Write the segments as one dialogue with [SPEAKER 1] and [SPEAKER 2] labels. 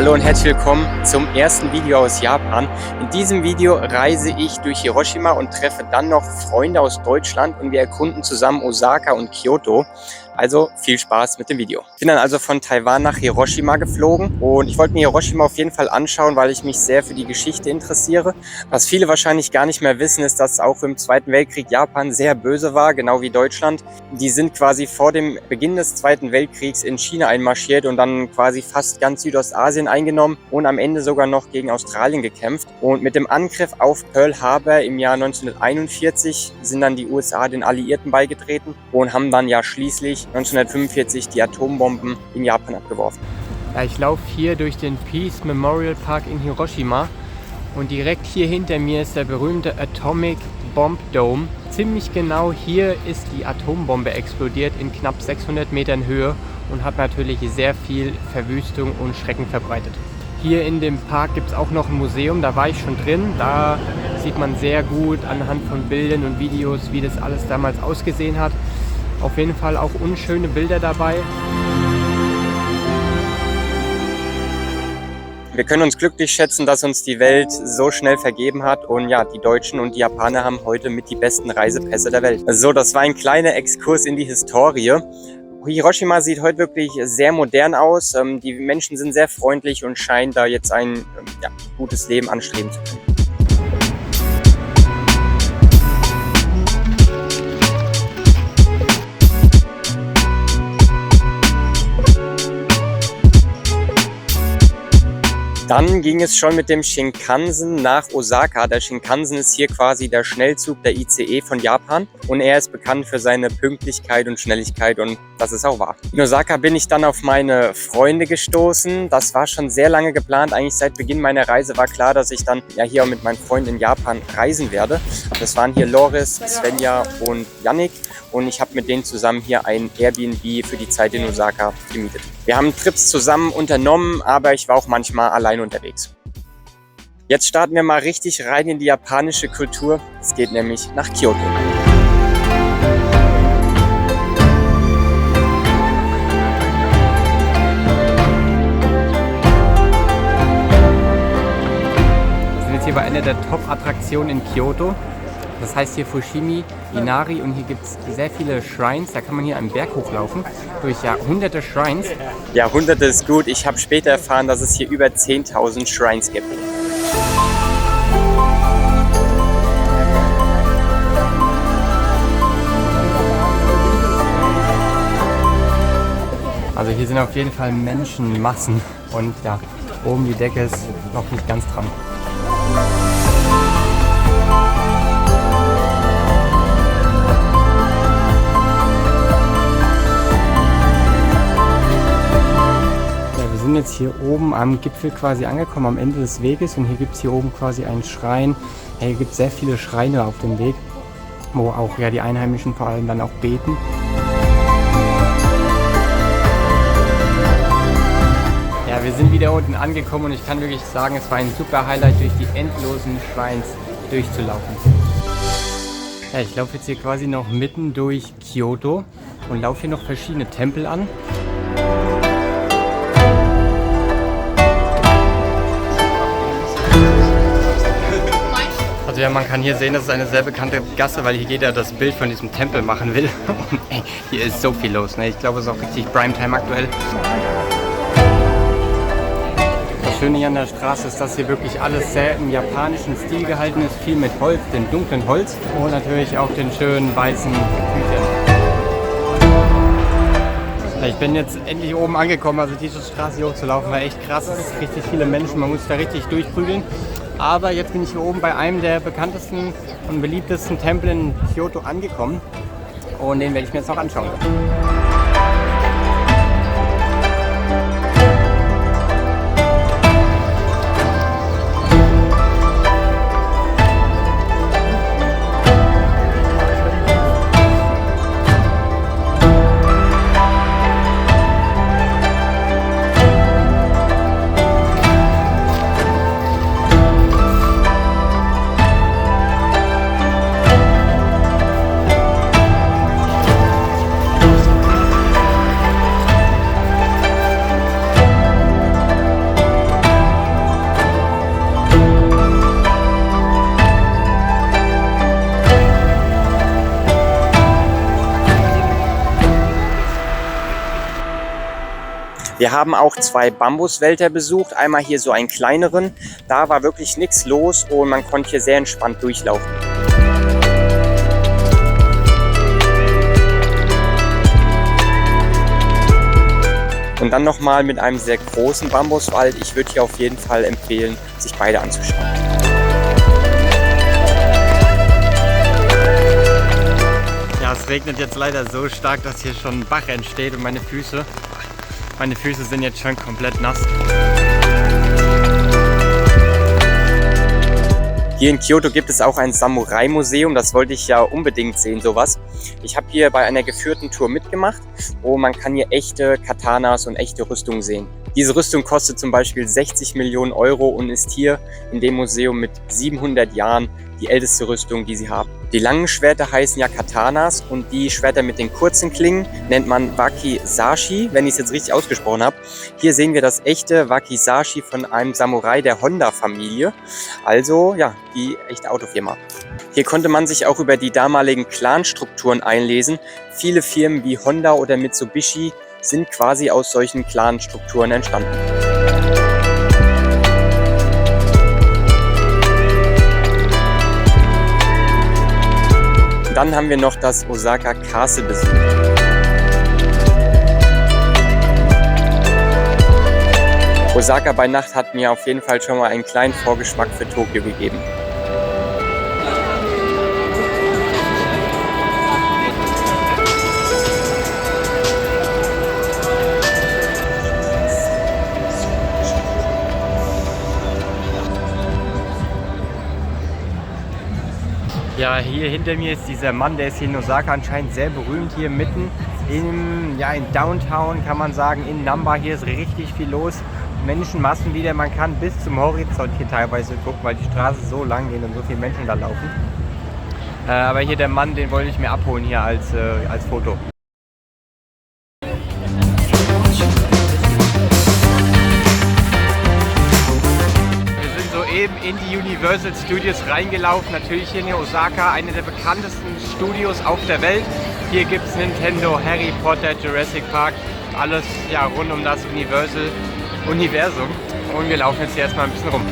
[SPEAKER 1] Hallo und herzlich willkommen zum ersten Video aus Japan. In diesem Video reise ich durch Hiroshima und treffe dann noch Freunde aus Deutschland und wir erkunden zusammen Osaka und Kyoto. Also viel Spaß mit dem Video. Ich bin dann also von Taiwan nach Hiroshima geflogen und ich wollte mir Hiroshima auf jeden Fall anschauen, weil ich mich sehr für die Geschichte interessiere. Was viele wahrscheinlich gar nicht mehr wissen, ist, dass auch im Zweiten Weltkrieg Japan sehr böse war, genau wie Deutschland. Die sind quasi vor dem Beginn des Zweiten Weltkriegs in China einmarschiert und dann quasi fast ganz Südostasien eingenommen und am Ende sogar noch gegen Australien gekämpft. Und mit dem Angriff auf Pearl Harbor im Jahr 1941 sind dann die USA den Alliierten beigetreten und haben dann ja schließlich 1945 die Atombomben in Japan abgeworfen.
[SPEAKER 2] Ja, ich laufe hier durch den Peace Memorial Park in Hiroshima und direkt hier hinter mir ist der berühmte Atomic Bomb Dome. Ziemlich genau hier ist die Atombombe explodiert in knapp 600 Metern Höhe und hat natürlich sehr viel Verwüstung und Schrecken verbreitet. Hier in dem Park gibt es auch noch ein Museum, da war ich schon drin. Da sieht man sehr gut anhand von Bildern und Videos, wie das alles damals ausgesehen hat. Auf jeden Fall auch unschöne Bilder dabei.
[SPEAKER 1] Wir können uns glücklich schätzen, dass uns die Welt so schnell vergeben hat und ja, die Deutschen und die Japaner haben heute mit die besten Reisepässe der Welt. So, das war ein kleiner Exkurs in die Historie. Hiroshima sieht heute wirklich sehr modern aus. Die Menschen sind sehr freundlich und scheinen da jetzt ein gutes Leben anstreben zu können. Dann ging es schon mit dem Shinkansen nach Osaka. Der Shinkansen ist hier quasi der Schnellzug der ICE von Japan und er ist bekannt für seine Pünktlichkeit und Schnelligkeit und das ist auch wahr. In Osaka bin ich dann auf meine Freunde gestoßen. Das war schon sehr lange geplant. Eigentlich seit Beginn meiner Reise war klar, dass ich dann ja hier auch mit meinen Freunden in Japan reisen werde. Das waren hier Loris, Svenja und Yannick und ich habe mit denen zusammen hier ein Airbnb für die Zeit in Osaka gemietet. Wir haben Trips zusammen unternommen, aber ich war auch manchmal allein unterwegs. Jetzt starten wir mal richtig rein in die japanische Kultur. Es geht nämlich nach Kyoto.
[SPEAKER 2] Wir sind jetzt hier bei einer der Top-Attraktionen in Kyoto. Das heißt hier Fushimi Inari und hier gibt es sehr viele Shrines. Da kann man hier einen Berg hochlaufen durch hunderte Shrines.
[SPEAKER 1] Jahrhunderte ist gut. Ich habe später erfahren, dass es hier über 10.000 Shrines gibt.
[SPEAKER 2] Also hier sind auf jeden Fall Menschenmassen und ja, oben die Decke ist noch nicht ganz dran. Wir sind jetzt hier oben am Gipfel quasi angekommen, am Ende des Weges und hier gibt es hier oben quasi einen Schrein. Ja, hier gibt es sehr viele Schreine auf dem Weg, wo auch ja die Einheimischen vor allem dann auch beten. Ja, wir sind wieder unten angekommen und ich kann wirklich sagen, es war ein super Highlight, durch die endlosen Shrines durchzulaufen. Ja, ich laufe jetzt hier quasi noch mitten durch Kyoto und laufe hier noch verschiedene Tempel an. Also ja, man kann hier sehen, das ist eine sehr bekannte Gasse, weil hier jeder das Bild von diesem Tempel machen will. Und ey, hier ist so viel los, ne? Ich glaube, es ist auch richtig Primetime aktuell. Das Schöne hier an der Straße ist, dass hier wirklich alles sehr im japanischen Stil gehalten ist. Viel mit Holz, dem dunklen Holz und natürlich auch den schönen weißen Küchen. Ich bin jetzt endlich oben angekommen, also diese Straße hier hochzulaufen war echt krass. Es sind richtig viele Menschen, man muss da richtig durchprügeln. Aber jetzt bin ich hier oben bei einem der bekanntesten und beliebtesten Tempel in Kyoto angekommen und den werde ich mir jetzt noch anschauen.
[SPEAKER 1] Wir haben auch 2 Bambuswälder besucht, einmal hier so einen kleineren, da war wirklich nichts los und man konnte hier sehr entspannt durchlaufen. Und dann nochmal mit einem sehr großen Bambuswald. Ich würde hier auf jeden Fall empfehlen, sich beide anzuschauen.
[SPEAKER 2] Ja, es regnet jetzt leider so stark, dass hier schon ein Bach entsteht und meine Füße sind jetzt schon komplett nass.
[SPEAKER 1] Hier in Kyoto gibt es auch ein Samurai-Museum, das wollte ich ja unbedingt sehen, sowas. Ich habe hier bei einer geführten Tour mitgemacht, wo man kann hier echte Katanas und echte Rüstungen sehen. Diese Rüstung kostet zum Beispiel 60 Millionen Euro und ist hier in dem Museum mit 700 Jahren die älteste Rüstung, die sie haben. Die langen Schwerter heißen ja Katanas und die Schwerter mit den kurzen Klingen nennt man Wakizashi, wenn ich es jetzt richtig ausgesprochen habe. Hier sehen wir das echte Wakizashi von einem Samurai der Honda-Familie, also ja, die echte Autofirma. Hier konnte man sich auch über die damaligen Clanstrukturen einlesen. Viele Firmen wie Honda oder Mitsubishi sind quasi aus solchen Clanstrukturen entstanden. Dann haben wir noch das Osaka Castle besucht. Osaka bei Nacht hat mir auf jeden Fall schon mal einen kleinen Vorgeschmack für Tokio gegeben.
[SPEAKER 2] Ja, hier hinter mir ist dieser Mann, der ist hier in Osaka anscheinend sehr berühmt, hier mitten in Downtown, kann man sagen, in Namba. Hier ist richtig viel los, Menschenmassen wieder, man kann bis zum Horizont hier teilweise gucken, weil die Straße so lang geht und so viele Menschen da laufen. Aber hier der Mann, den wollte ich mir abholen hier als Foto. Eben in die Universal Studios reingelaufen, natürlich hier in Osaka, eine der bekanntesten Studios auf der Welt. Hier gibt es Nintendo, Harry Potter, Jurassic Park, alles ja rund um das Universum. Und wir laufen jetzt hier erstmal ein bisschen rum.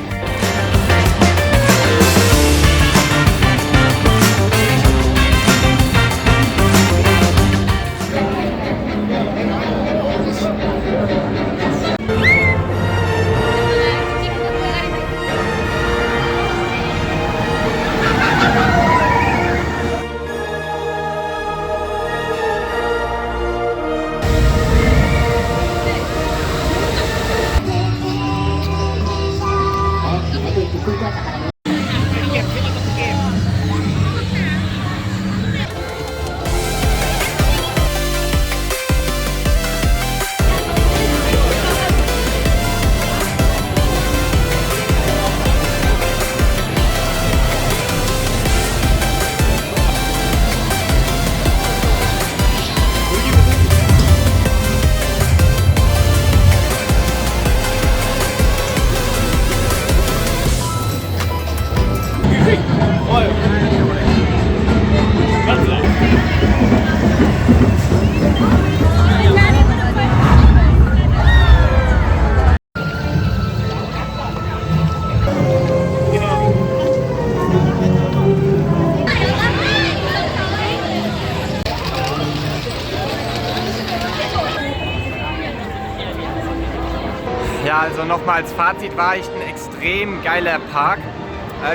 [SPEAKER 2] Ja, also nochmal als Fazit, war echt ein extrem geiler Park.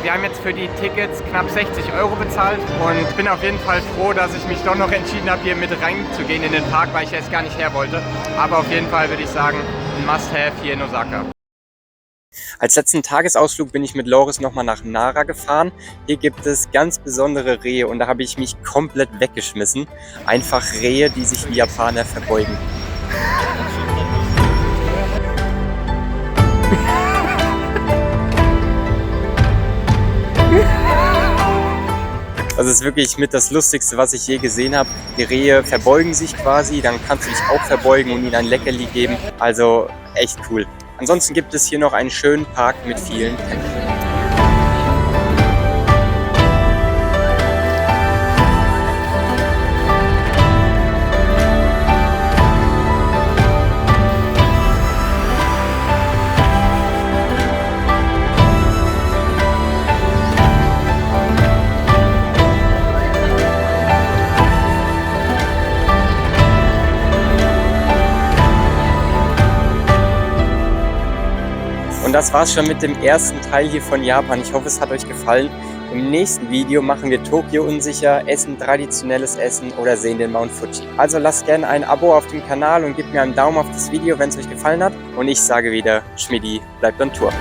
[SPEAKER 2] Wir haben jetzt für die Tickets knapp 60 € bezahlt und bin auf jeden Fall froh, dass ich mich doch noch entschieden habe, hier mit reinzugehen in den Park, weil ich erst gar nicht her wollte. Aber auf jeden Fall würde ich sagen, ein Must-Have hier in Osaka.
[SPEAKER 1] Als letzten Tagesausflug bin ich mit Loris nochmal nach Nara gefahren. Hier gibt es ganz besondere Rehe und da habe ich mich komplett weggeschmissen. Einfach Rehe, die sich wie Japaner verbeugen. Das ist wirklich mit das Lustigste, was ich je gesehen habe. Die Rehe verbeugen sich quasi, dann kannst du dich auch verbeugen und ihnen ein Leckerli geben. Also echt cool. Ansonsten gibt es hier noch einen schönen Park mit vielen Tempeln. Und das war's schon mit dem ersten Teil hier von Japan. Ich hoffe, es hat euch gefallen. Im nächsten Video machen wir Tokio unsicher, essen traditionelles Essen oder sehen den Mount Fuji. Also lasst gerne ein Abo auf dem Kanal und gebt mir einen Daumen auf das Video, wenn es euch gefallen hat. Und ich sage wieder, Schmidi bleibt on Tour.